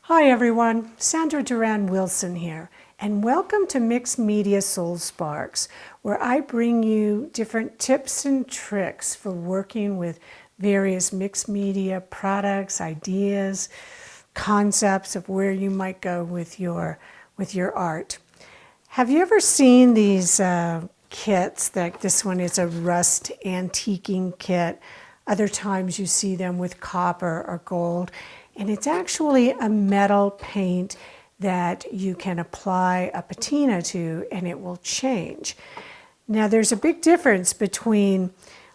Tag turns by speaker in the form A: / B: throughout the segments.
A: Hi everyone, Sandra Duran Wilson here, and welcome to Mixed Media Soul Sparks, where I bring you different tips and tricks for working with various mixed media products, ideas, concepts of where you might go with your art. Have you ever seen these kits? Like this one is a rust antiquing kit. Other times you see them with copper or gold. And it's actually a metal paint that you can apply a patina to and it will change. Now there's a big difference between,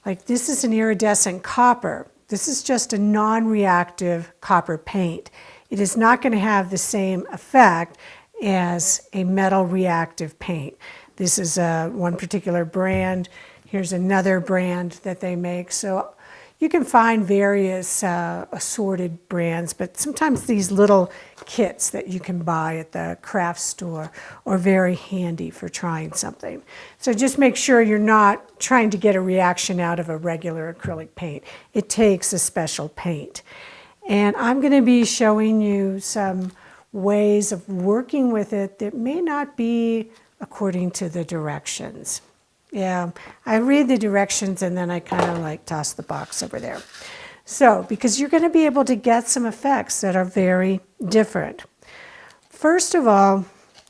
A: like this is an iridescent copper. This is just a non-reactive copper paint. It is not going to have the same effect as a metal reactive paint. This is one particular brand. Here's another brand that they make. So you can find various assorted brands, but sometimes these little kits that you can buy at the craft store are very handy for trying something. So just make sure you're not trying to get a reaction out of a regular acrylic paint. It takes a special paint. And I'm going to be showing you some ways of working with it that may not be according to the directions. Yeah, I read the directions and then I kind of like toss the box over there. So, because you're going to be able to get some effects that are very different. First of all,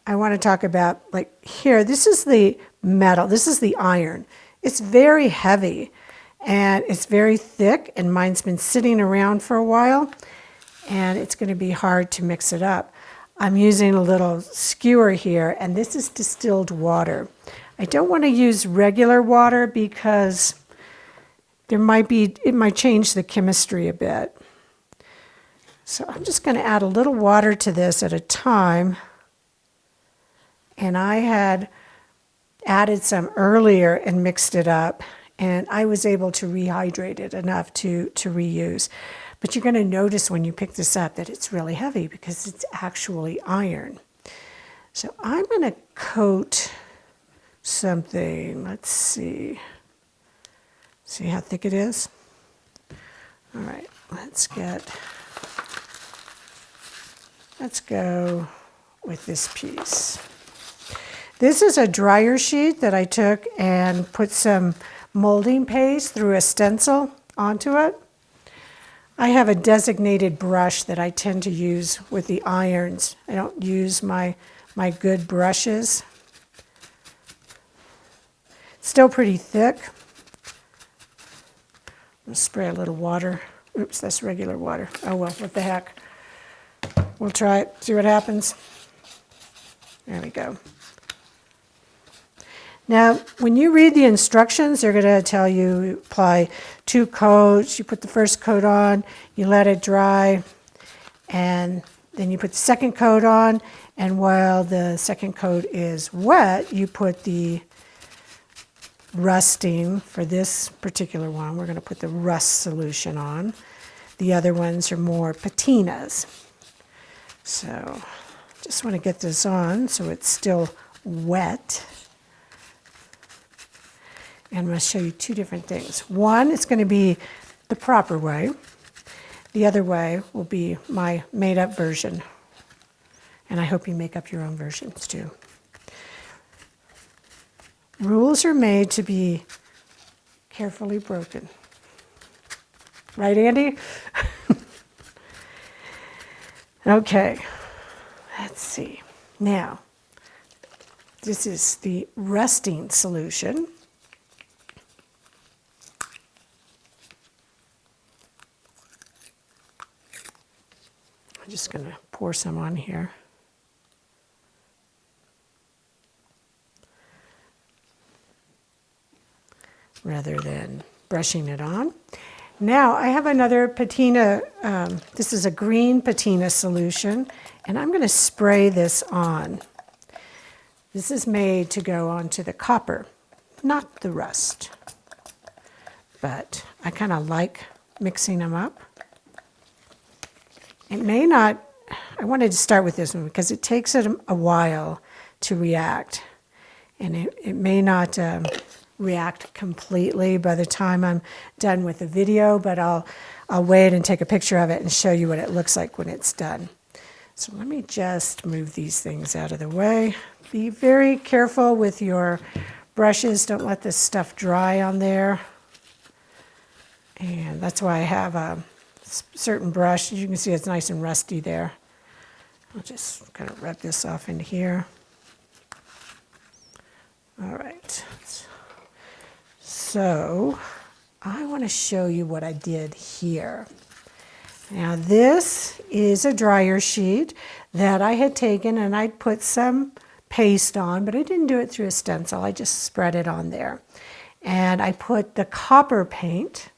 A: I want to talk about, like here, this is the metal, this is the iron. It's very heavy and it's very thick, and mine's been sitting around for a while and it's going to be hard to mix it up. I'm using a little skewer here, and this is distilled water. I don't want to use regular water because it might change the chemistry a bit. So I'm just going to add a little water to this at a time. And I had added some earlier and mixed it up, and I was able to rehydrate it enough to reuse. But you're going to notice when you pick this up that it's really heavy because it's actually iron. So I'm going to coat something. Let's see. See how thick it is? All right, let's go with this piece. This is a dryer sheet that I took and put some molding paste through a stencil onto it. I have a designated brush that I tend to use with the irons. I don't use my good brushes. Still pretty thick. I'm going to spray a little water. Oops, that's regular water. Oh well, what the heck. We'll try it, see what happens. There we go. Now, when you read the instructions, they're going to tell you apply 2 coats. You put the first coat on, you let it dry, and then you put the second coat on, and while the second coat is wet, you put the rusting. For this particular one, we're going to put the rust solution on. The other ones are more patinas. So just want to get this on so it's still wet. And I'm going to show you 2 different things. One is going to be the proper way. The other way will be my made-up version. And I hope you make up your own versions too. Rules are made to be carefully broken. Right, Andy? Okay, let's see. Now, this is the rusting solution. I'm just going to pour some on here. Rather than brushing it on. Now I have another patina. This is a green patina solution, and I'm going to spray this on. This is made to go onto the copper, not the rust. But I kind of like mixing them up. It may not, I wanted to start with this one because it takes it a while to react. And it may not react completely by the time I'm done with the video, but I'll wait and take a picture of it and show you what it looks like when it's done. So let me just move these things out of the way. Be very careful with your brushes. Don't let this stuff dry on there. And that's why I have a certain brush. As you can see, it's nice and rusty there. I'll just kind of rub this off into here. All right. So I want to show you what I did here. Now this is a dryer sheet that I had taken and I'd put some paste on, but I didn't do it through a stencil. I just spread it on there. And I put the copper paint,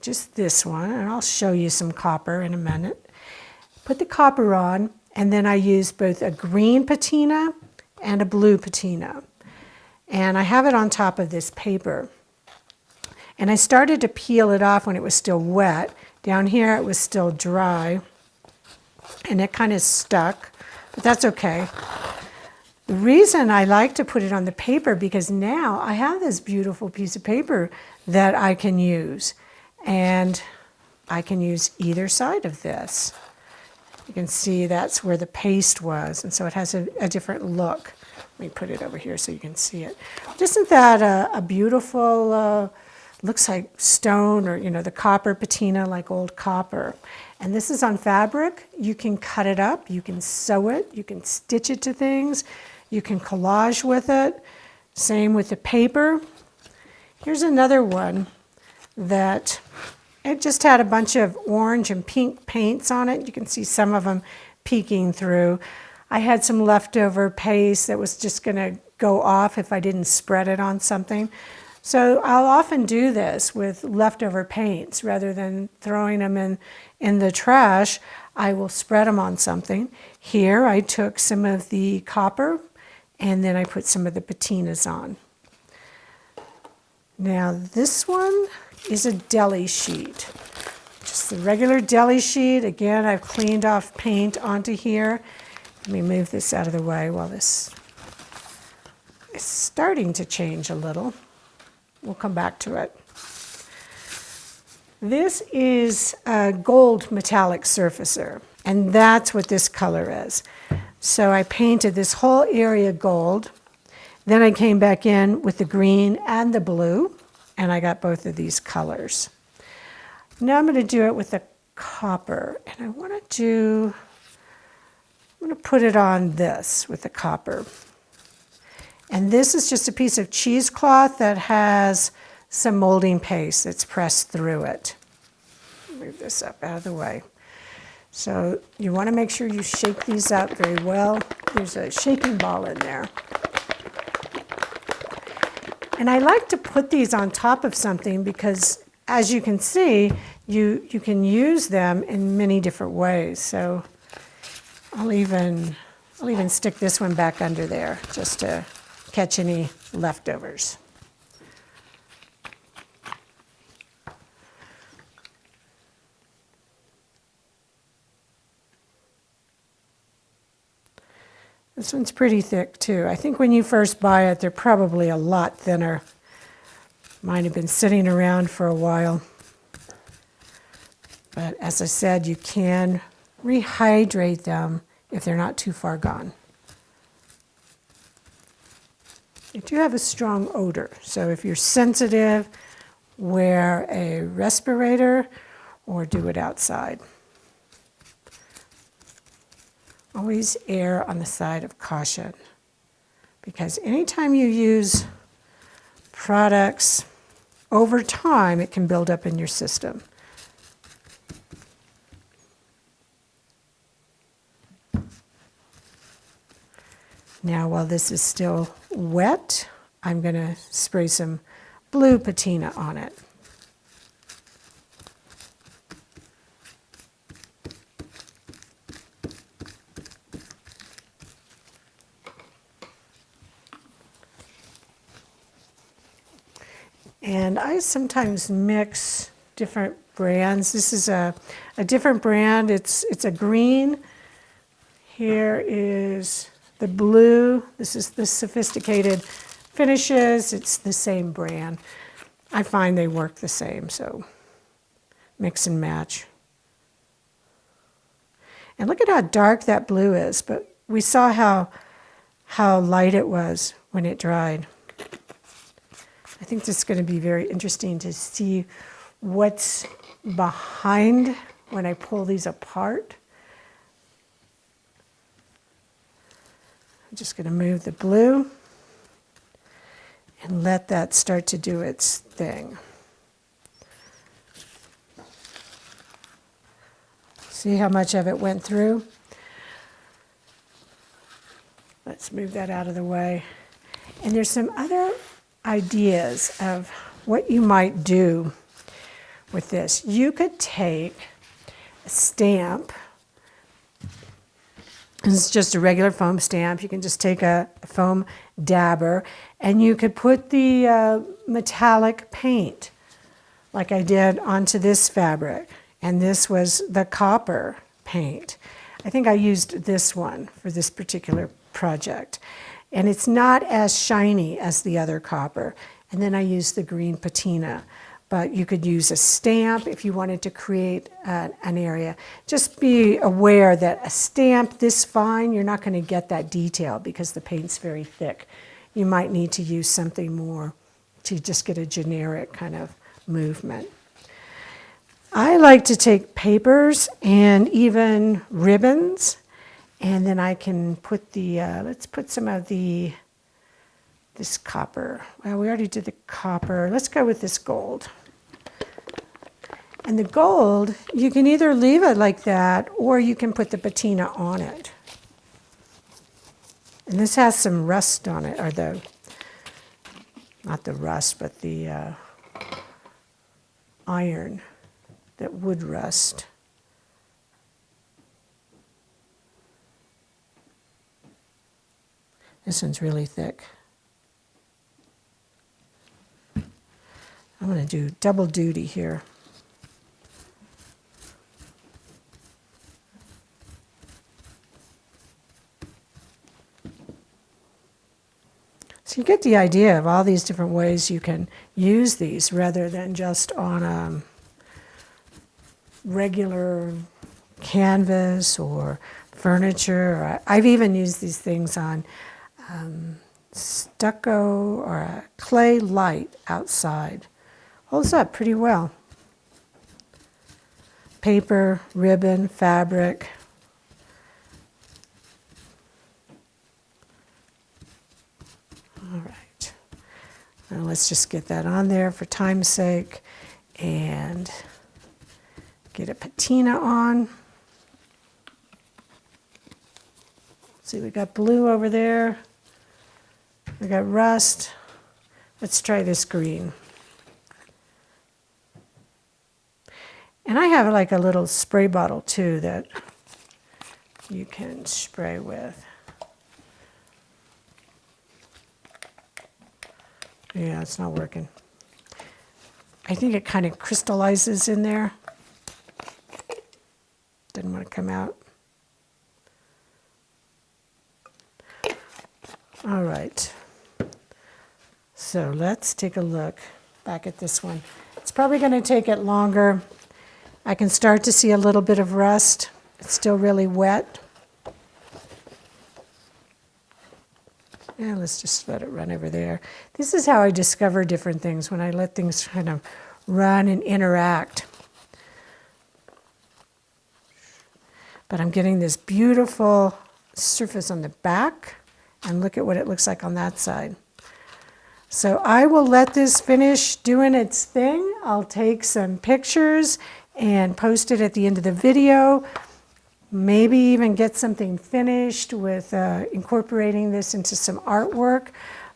A: just this one, and I'll show you some copper in a minute. Put the copper on, and then I used both a green patina and a blue patina. And I have it on top of this paper. And I started to peel it off when it was still wet. Down here it was still dry, and it kind of stuck, but that's okay. The reason I like to put it on the paper, because now I have this beautiful piece of paper that I can use, and I can use either side of this. You can see that's where the paste was, and so it has a different look. Let me put it over here so you can see it. Isn't that a beautiful, looks like stone, or the copper patina, like old copper. And this is on fabric. You can cut it up, you can sew it, you can stitch it to things, you can collage with it. Same with the paper. Here's another one that it just had a bunch of orange and pink paints on it. You can see some of them peeking through. I had some leftover paste that was just gonna go off if I didn't spread it on something. So I'll often do this with leftover paints. Rather than throwing them in the trash, I will spread them on something. Here I took some of the copper and then I put some of the patinas on. Now this one is a Deli sheet. Just the regular Deli sheet. Again, I've cleaned off paint onto here. Let me move this out of the way while this is starting to change a little. We'll come back to it. This is a gold metallic surfacer, and that's what this color is. So I painted this whole area gold. Then I came back in with the green and the blue, and I got both of these colors. Now I'm going to do it with the copper, and I'm going to put it on this with the copper. And this is just a piece of cheesecloth that has some molding paste that's pressed through it. Move this up out of the way. So you want to make sure you shake these up very well. There's a shaking ball in there. And I like to put these on top of something because, as you can see, you can use them in many different ways. So I'll even stick this one back under there just to catch any leftovers. This one's pretty thick too. I think when you first buy it, they're probably a lot thinner. Mine have been sitting around for a while. But as I said, you can rehydrate them if they're not too far gone. They do have a strong odor, so if you're sensitive, wear a respirator or do it outside. Always err on the side of caution, because anytime you use products over time, it can build up in your system. Now, while this is still wet, I'm going to spray some blue patina on it. And I sometimes mix different brands. This is a different brand. It's a green. Here is the blue. This is the Sophisticated Finishes. It's the same brand. I find they work the same, so mix and match. And look at how dark that blue is, but we saw how light it was when it dried. I think this is going to be very interesting to see what's behind when I pull these apart. I'm just going to move the blue and let that start to do its thing. See how much of it went through? Let's move that out of the way. And there's some other ideas of what you might do with this. You could take a stamp. This is just a regular foam stamp. You can just take a foam dabber and you could put the metallic paint like I did onto this fabric. And this was the copper paint. I think I used this one for this particular project. And it's not as shiny as the other copper. And then I used the green patina. But you could use a stamp if you wanted to create an area. Just be aware that a stamp this fine, you're not going to get that detail because the paint's very thick. You might need to use something more to just get a generic kind of movement. I like to take papers and even ribbons, and then I can put the, let's put some of this copper. Well, we already did the copper. Let's go with this gold. And the gold, you can either leave it like that or you can put the patina on it. And this has some rust on it, or not the rust, but the iron that would rust. This one's really thick. I'm going to do double duty here. So you get the idea of all these different ways you can use these rather than just on a regular canvas or furniture. I've even used these things on stucco or a clay light outside. Holds up pretty well. Paper, ribbon, fabric. All right. Now let's just get that on there for time's sake and get a patina on. See, we got blue over there. We got rust. Let's try this green. And I have like a little spray bottle too that you can spray with. Yeah, it's not working. I think it kind of crystallizes in there. Didn't want to come out. All right. So let's take a look back at this one. It's probably going to take it longer. I can start to see a little bit of rust. It's still really wet. And let's just let it run over there. This is how I discover different things, when I let things kind of run and interact. But I'm getting this beautiful surface on the back, and look at what it looks like on that side. So I will let this finish doing its thing. I'll take some pictures and post it at the end of the video. Maybe even get something finished with incorporating this into some artwork.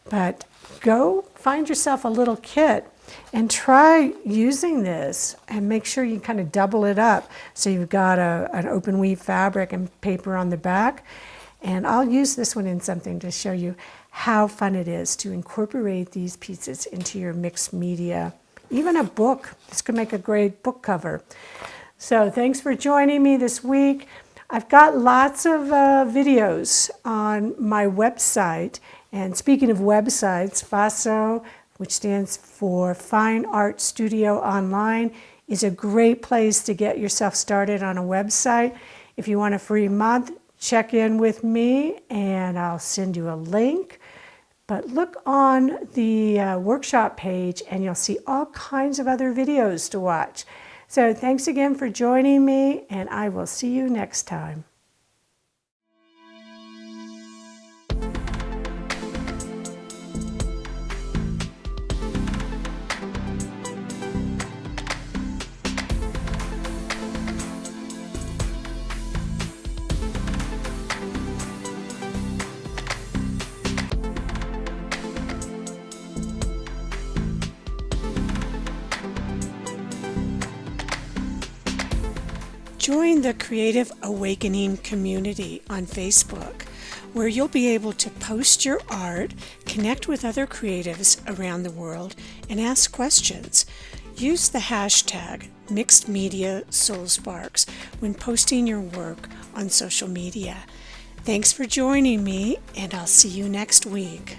A: But go find yourself a little kit and try using this and make sure you kind of double it up. So you've got an open weave fabric and paper on the back. And I'll use this one in something to show you how fun it is to incorporate these pieces into your mixed media. Even a book. This could make a great book cover. So thanks for joining me this week. I've got lots of videos on my website. And speaking of websites, FASO, which stands for Fine Art Studio Online, is a great place to get yourself started on a website. If you want a free month, check in with me and I'll send you a link. But look on the workshop page and you'll see all kinds of other videos to watch. So thanks again for joining me, and I will see you next time. Join the Creative Awakening community on Facebook, where you'll be able to post your art, connect with other creatives around the world, and ask questions. Use the hashtag #MixedMediaSoulSparks when posting your work on social media. Thanks for joining me, and I'll see you next week.